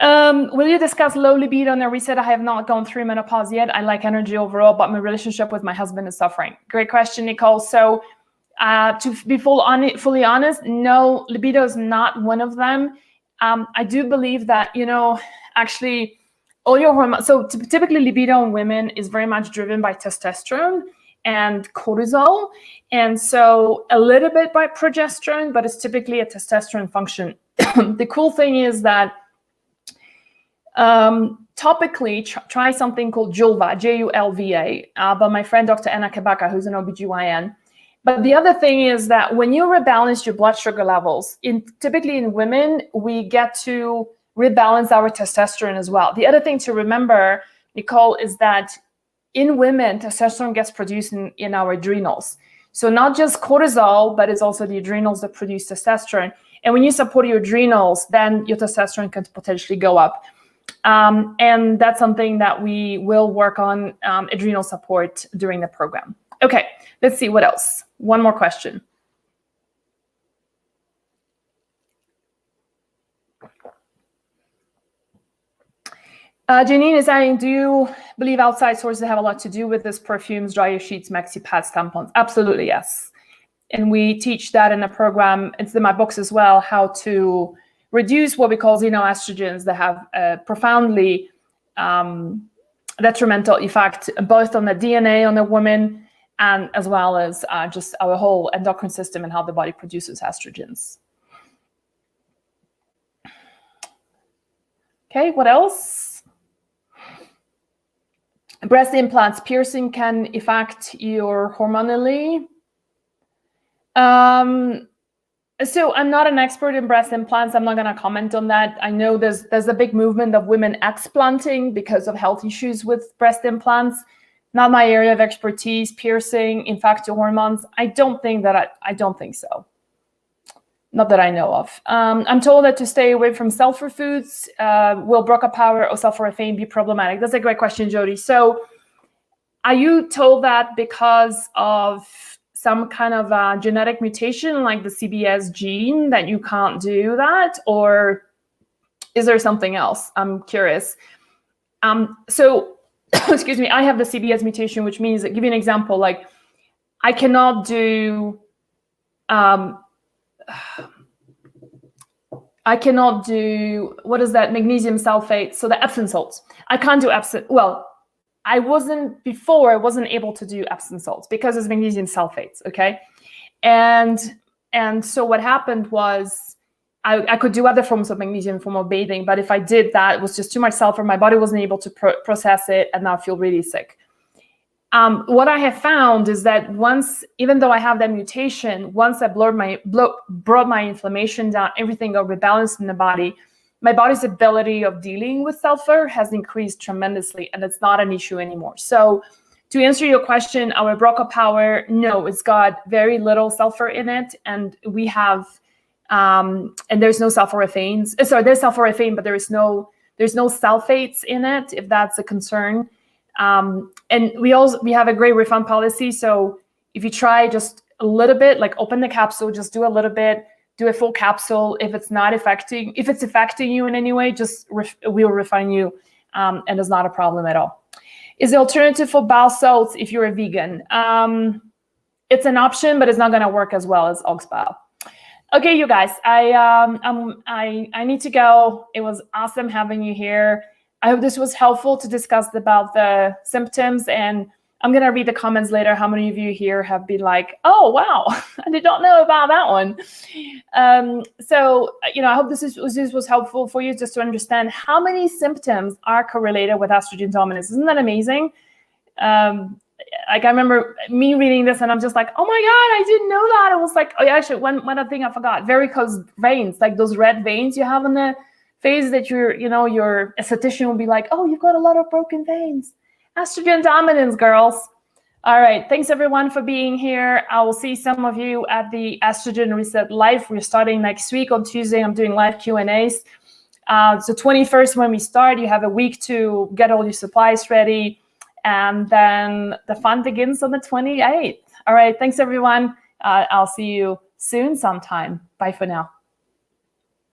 Speaker 1: Will you discuss low libido and a reset? I have not gone through menopause yet. I like energy overall, but my relationship with my husband is suffering. Great question, Nicole. So to be fully honest, no, libido is not one of them. I do believe that, actually all your hormones, so typically libido in women is very much driven by testosterone and cortisol. And so a little bit by progesterone, but it's typically a testosterone function. The cool thing is that topically, try something called Julva, Julva, by my friend Dr. Anna Kabaka, who's an OBGYN. But the other thing is that when you rebalance your blood sugar levels, typically in women, we get to rebalance our testosterone as well. The other thing to remember, Nicole, is that in women, testosterone gets produced in our adrenals. So not just cortisol, but it's also the adrenals that produce testosterone. And when you support your adrenals, then your testosterone can potentially go up. And that's something that we will work on, adrenal support during the program. Okay, let's see what else. One more question. Janine is saying, do you believe outside sources have a lot to do with this? Perfumes, dryer sheets, maxi pads, tampons? Absolutely, yes. And we teach that in a program. It's in my books as well, how to reduce what we call xenoestrogens that have a profoundly detrimental effect both on the DNA on the woman and as well as just our whole endocrine system and how the body produces estrogens. Okay, what else? Breast implants, piercing can affect your hormonally. So I'm not an expert in breast implants. I'm not going to comment on that. I know there's a big movement of women explanting because of health issues with breast implants. Not my area of expertise. Piercing, in fact, your hormones. I don't think so. Not that I know of. I'm told that to stay away from sulfur foods. Will Broca power or sulforaphane be problematic? That's a great question, Jody. So are you told that because of some kind of genetic mutation like the CBS gene that you can't do that? Or is there something else? I'm curious. So, excuse me, I have the CBS mutation, which means, give you an example, like I cannot do, what is that, magnesium sulfate, so the Epsom salts. I can't do Epsom, well, I wasn't able to do Epsom salts because it's magnesium sulfates, okay? And so what happened was I could do other forms of magnesium, form of bathing, but if I did that, it was just too much sulfur. My body wasn't able to process it, and now I feel really sick. What I have found is that even though I have that mutation, once I brought my inflammation down, everything got rebalanced in the body. My body's ability of dealing with sulfur has increased tremendously, and it's not an issue anymore. So to answer your question, our Broca Power, no, it's got very little sulfur in it, and we have, and there's no sulforaphanes. Sorry, there's sulforaphane, but there's no sulfates in it, if that's a concern. And we have a great refund policy. So if you try just a little bit, like open the capsule, just do a little bit, do a full capsule. If it's affecting you in any way, we'll refund you, and it's not a problem at all. Is the alternative for bowel salts if you're a vegan? It's an option, but it's not going to work as well as ox bile. Okay, you guys, I need to go. It was awesome having you here. I hope this was helpful to discuss about the symptoms, and I'm going to read the comments later. How many of you here have been like, oh, wow, I did not know about that one. So, I hope this was helpful for you just to understand how many symptoms are correlated with estrogen dominance. Isn't that amazing? Like I remember me reading this and I'm just like, oh my God, I didn't know that. It was like, oh yeah, actually one other thing I forgot, varicose veins, like those red veins you have on the face that your esthetician will be like, oh, you've got a lot of broken veins. Estrogen dominance, girls. All right. Thanks, everyone, for being here. I will see some of you at the Estrogen Reset Live. We're starting next week on Tuesday. I'm doing live Q&As. So 21st, when we start, you have a week to get all your supplies ready. And then the fun begins on the 28th. All right. Thanks, everyone. I'll see you soon sometime. Bye for now.